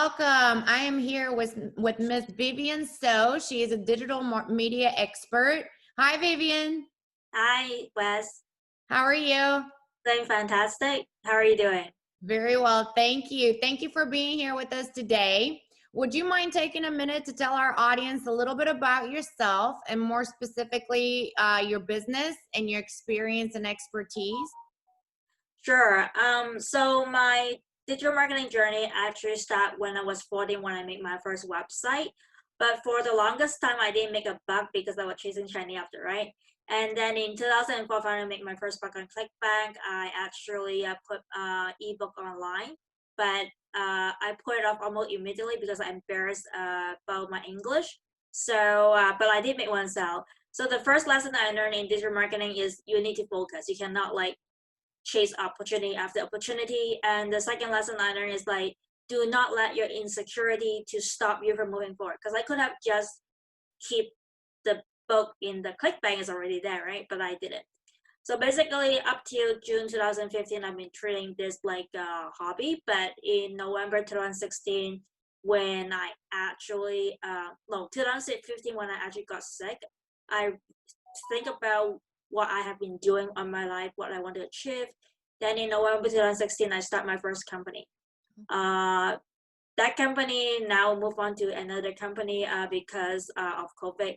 welcome. I am here with Miss Vivian So. She is a digital media expert. Hi, Vivian. Hi, Wes. How are you? Doing fantastic. How are you doing? Very well, thank you. Thank you for being here with us today. Would you mind taking a minute to tell our audience a little bit about yourself and more specifically your business and your experience and expertise? Sure. So my digital marketing journey actually started when I was 14 when I made my first website. But for the longest time, I didn't make a buck because I was chasing shiny after, right? And then in 2004, I made my first buck on ClickBank. I actually put ebook online, but I put it off almost immediately because I'm embarrassed about my English. So, but I did make one sell. So the first lesson I learned in digital marketing is you need to focus. You cannot like chase opportunity after opportunity. And the second lesson I learned is like, do not let your insecurity to stop you from moving forward. Because I could have just keep the book in the ClickBank is already there, right? But I didn't. So basically, up till June 2015, I've been treating this like a hobby. But in November 2016, when I actually, 2015, when I actually got sick, I think about what I have been doing on my life, what I want to achieve. Then in November 2016, I start my first company. Uh, that company now move on to another company because of COVID.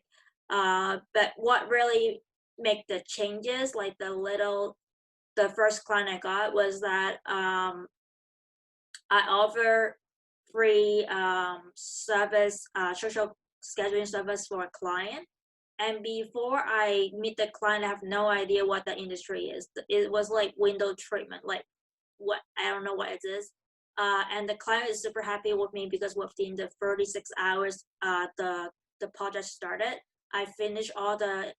But what really make the changes, like the first client I got was that I offer free service, social scheduling service for a client. And before I meet the client, I have no idea what the industry is. It was like window treatment, like what I don't know what it is. And the client is super happy with me because within the 36 hours, the project started. I finished all the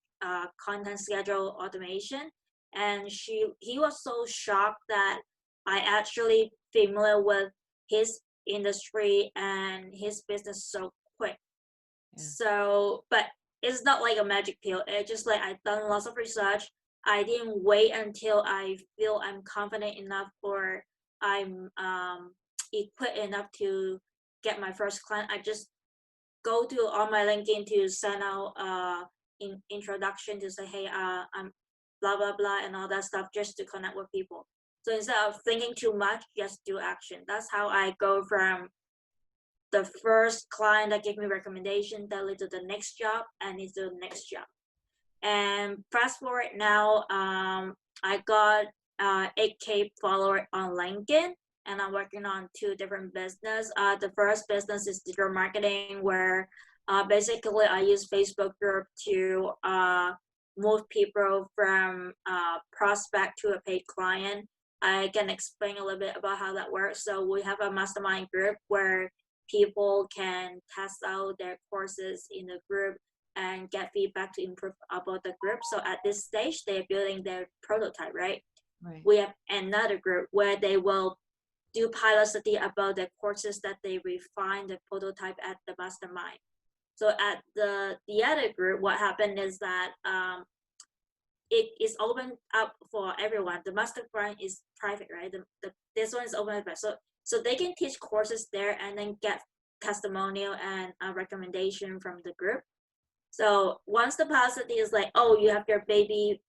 content schedule automation, and he was so shocked that I actually familiar with his industry and his business so quick. Yeah. So, but it's not like a magic pill. It's just like I've done lots of research. I didn't wait until I feel I'm confident enough or I'm equipped enough to get my first client. I just go to on my LinkedIn to send out introduction to say, hey, I'm blah blah blah and all that stuff just to connect with people. So instead of thinking too much, just do action. That's how I go from the first client that gave me recommendation that led to the next job and into the next job. And fast forward now, I got 8K follower on LinkedIn, and I'm working on two different business. The first business is digital marketing, where basically I use Facebook group to move people from prospect to a paid client. I can explain a little bit about how that works. So we have a mastermind group where people can test out their courses in the group and get feedback to improve about the group. So at this stage, they're building their prototype, right? Right. We have another group where they will do pilot study about the courses that they refine the prototype at the mastermind. So at the other group, what happened is that it is open up for everyone. The mastermind is private, right? This one is open up, so they can teach courses there and then get testimonial and a recommendation from the group. So once the policy is like, oh, you have your baby,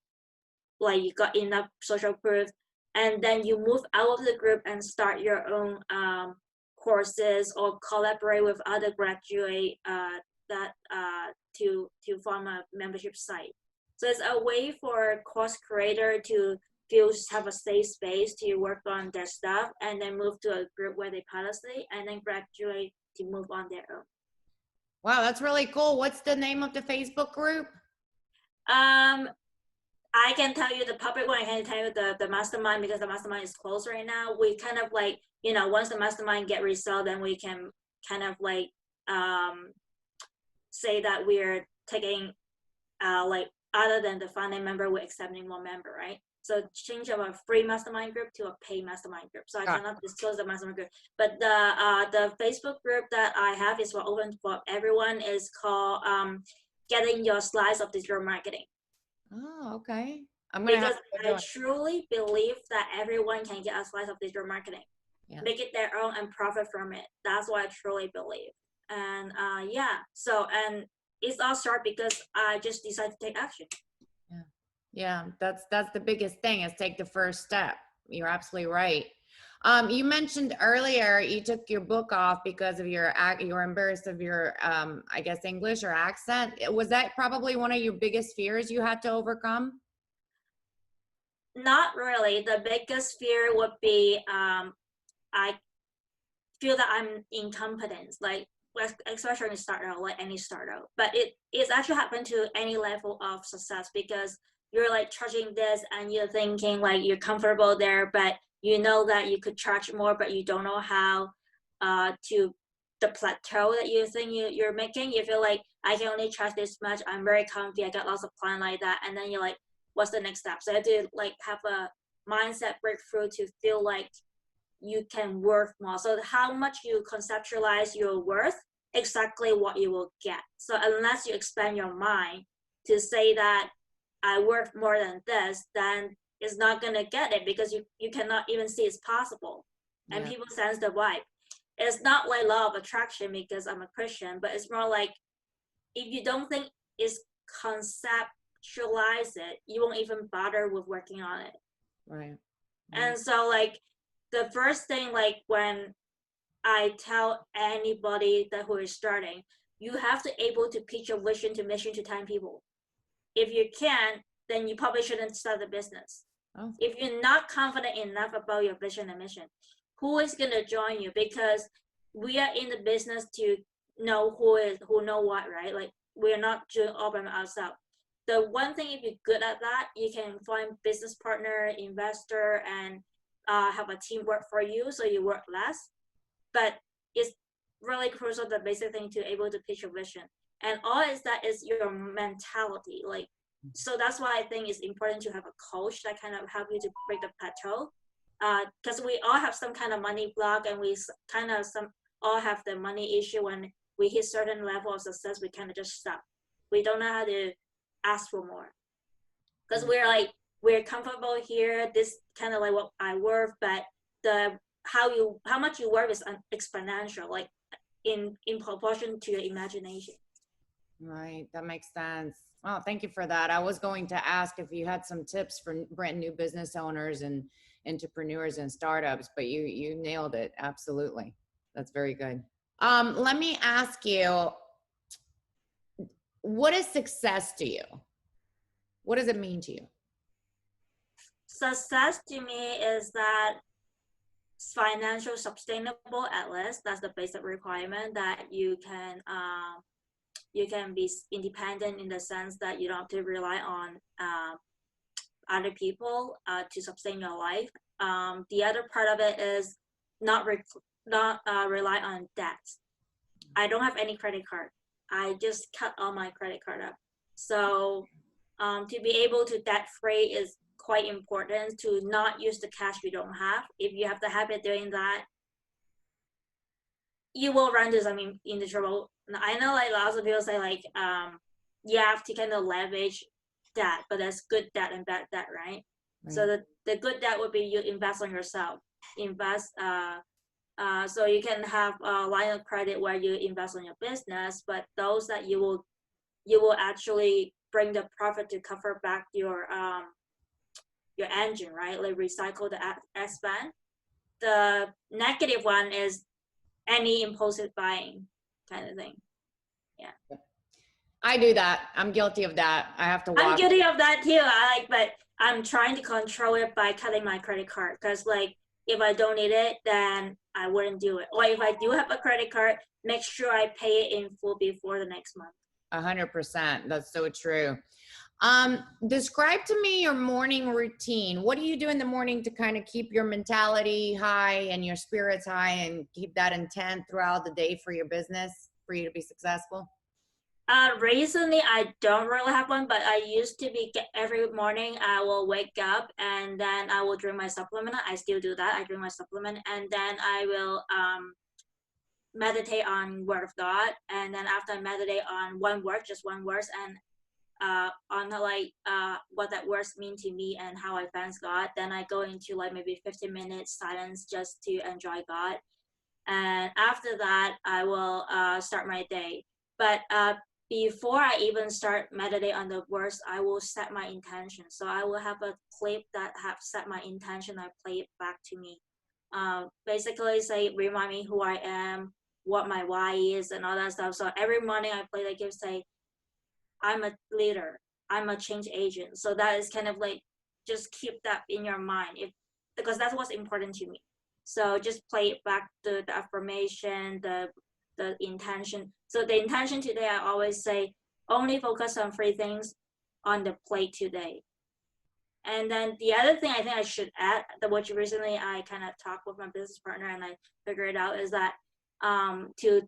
like you got enough social proof, and then you move out of the group and start your own courses or collaborate with other graduate to form a membership site. So it's a way for course creator to have a safe space to work on their stuff and then move to a group where they pilot study and then graduate to move on their own. Wow, that's really cool. What's the name of the Facebook group? I can tell you the public one. I can tell you the mastermind because the mastermind is closed right now. We kind of like, once the mastermind get resold, then we can kind of like say that we're taking like other than the founding member, we're accepting more member, right? So change from a free mastermind group to a paid mastermind group. So I cannot disclose the mastermind group, but the Facebook group that I have is for open for everyone. Is called Getting Your Slice of Digital Marketing. Oh, okay. Because I truly believe that everyone can get a slice of digital marketing. make it their own and profit from it. That's what I truly believe. And yeah, so, and it's all start because I just decided to take action. Yeah. Yeah, that's the biggest thing, is take the first step. You're absolutely right. You mentioned earlier you took your book off because of you were embarrassed of your I guess English or accent. Was that probably one of your biggest fears you had to overcome? Not really. The biggest fear would be I feel that I'm incompetent, like especially in startup, like any startup. But it's actually happened to any level of success, because you're like charging this and you're thinking like you're comfortable there, but you know that you could charge more, but you don't know how to the plateau that you think you're making. You feel like I can only charge this much. I'm very comfy. I got lots of clients like that, and then you're like, what's the next step? So I have to like have a mindset breakthrough to feel like you can worth more. So how much you conceptualize your worth, exactly what you will get. So unless you expand your mind to say that I worth more than this, then it's not gonna get it, because you cannot even see it's possible. And Yeah. people sense the vibe. It's not like law of attraction because I'm a Christian, but it's more like if you don't think it's conceptualize it, you won't even bother with working on it. Right. And so like the first thing, like when I tell anybody that who is starting, you have to able to pitch your vision to mission to 10 people. If you can, then you probably shouldn't start the business. Oh. If you're not confident enough about your vision and mission, who is gonna join you? Because we are in the business to know who know what, right? Like we're not doing all by ourselves. The one thing, if you're good at that, you can find business partner, investor, and have a team work for you, so you work less. But it's really crucial, the basic thing to able to pitch your vision. And all is that is your mentality. Like, so that's why I think it's important to have a coach that kind of help you to break the plateau. Because we all have some kind of money block, and we kind of some all have the money issue. When we hit certain level of success, we kind of just stop. We don't know how to ask for more, because we're comfortable here. This kind of like what I worth, but the how much you work is exponential, like in proportion to your imagination. Right. That makes sense. Oh, thank you for that. I was going to ask if you had some tips for brand new business owners and entrepreneurs and startups, but you nailed it. Absolutely. That's very good. Let me ask you, what is success to you? What does it mean to you? Success to me is that it's financial sustainable, at least that's the basic requirement, that you can be independent in the sense that you don't have to rely on other people to sustain your life. The other part of it is not rely on debt. I don't have any credit card. I just cut all my credit card up. So to be able to debt free is quite important, to not use the cash you don't have. If you have the habit doing that, you will run into some into trouble. I know like lots of people say like you have to kind of leverage debt, but there's good debt and bad debt, right? So the good debt would be you invest on yourself, invest so you can have a line of credit where you invest on your business, but those that you will actually bring the profit to cover back your engine, right? Like recycle the ad spend. The negative one is any impulsive buying kind of thing. Yeah. I do that. I'm guilty of that. I have to I'm walk. guilty of that too. But I'm trying to control it by cutting my credit card. Because like if I don't need it, then I wouldn't do it. Or if I do have a credit card, make sure I pay it in full before the next month. 100%. That's so true. Describe to me your morning routine. What do you do in the morning to kind of keep your mentality high and your spirits high and keep that intent throughout the day for your business, for you to be successful? Recently, I don't really have one, but I used to be every morning. I will wake up and then I will drink my supplement. I still do that. I drink my supplement, and then I will meditate on Word of God. And then after I meditate on one word, just one word, and on like what that words mean to me and how I thank God. Then I go into like maybe 15 minutes silence just to enjoy God. And after that, I will start my day. But before I even start meditate on the words, I will set my intention. So I will have a clip that have set my intention. I play it back to me. Basically, say remind me who I am, what my why is, and all that stuff. So every morning I play the gift, say I'm a leader, I'm a change agent. So that is kind of like just keep that in your mind, if because that's what's important to me. So just play it back, the affirmation, the intention. So the intention today, I always say only focus on 3 things on the plate today. And then the other thing I think I should add, that which recently I kind of talked with my business partner and I figured it out, is that to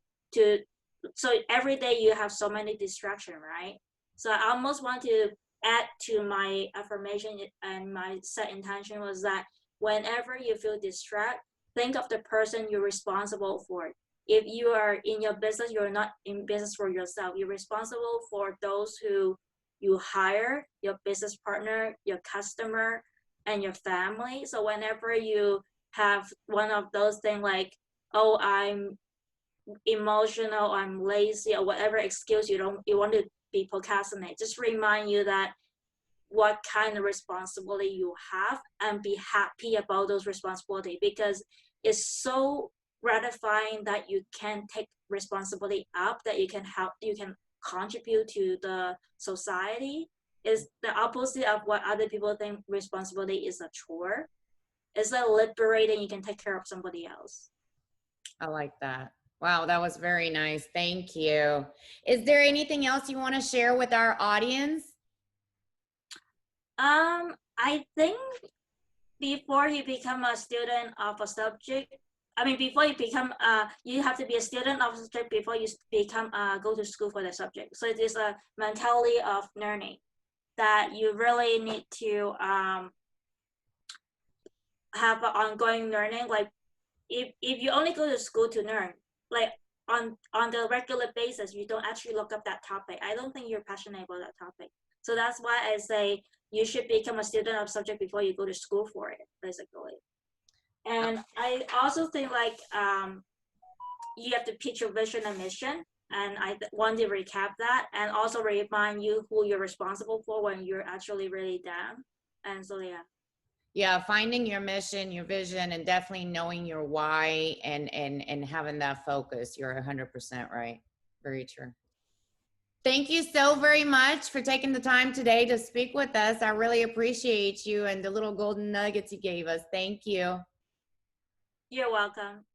so every day you have so many distractions, right? So I almost want to add to my affirmation and my set intention was that whenever you feel distracted, think of the person you're responsible for. If you are in your business, you're not in business for yourself. You're responsible for those who you hire, your business partner, your customer, and your family. So whenever you have one of those things like, oh, I'm emotional, I'm lazy, or whatever excuse you want to be procrastinate, just remind you that what kind of responsibility you have and be happy about those responsibility, because it's so gratifying that you can take responsibility up, that you can help, you can contribute to the society. Is the opposite of what other people think responsibility is a chore. It's like liberating, you can take care of somebody else. I like that. Wow, that was very nice. Thank you. Is there anything else you want to share with our audience? I think before you become a student of a subject, I mean, before you become, you have to be a student of a subject before you become, go to school for the subject. So it is a mentality of learning that you really need to have an ongoing learning. Like if you only go to school to learn, like on the regular basis, you don't actually look up that topic. I don't think you're passionate about that topic. So that's why I say you should become a student of subject before you go to school for it, basically. And I also think like you have to pitch your vision and mission. And I want to recap that and also remind you who you're responsible for when you're actually really down. And so, yeah. Yeah, finding your mission, your vision, and definitely knowing your why and having that focus. You're 100% right. Very true. Thank you so very much for taking the time today to speak with us. I really appreciate you and the little golden nuggets you gave us. Thank you. You're welcome.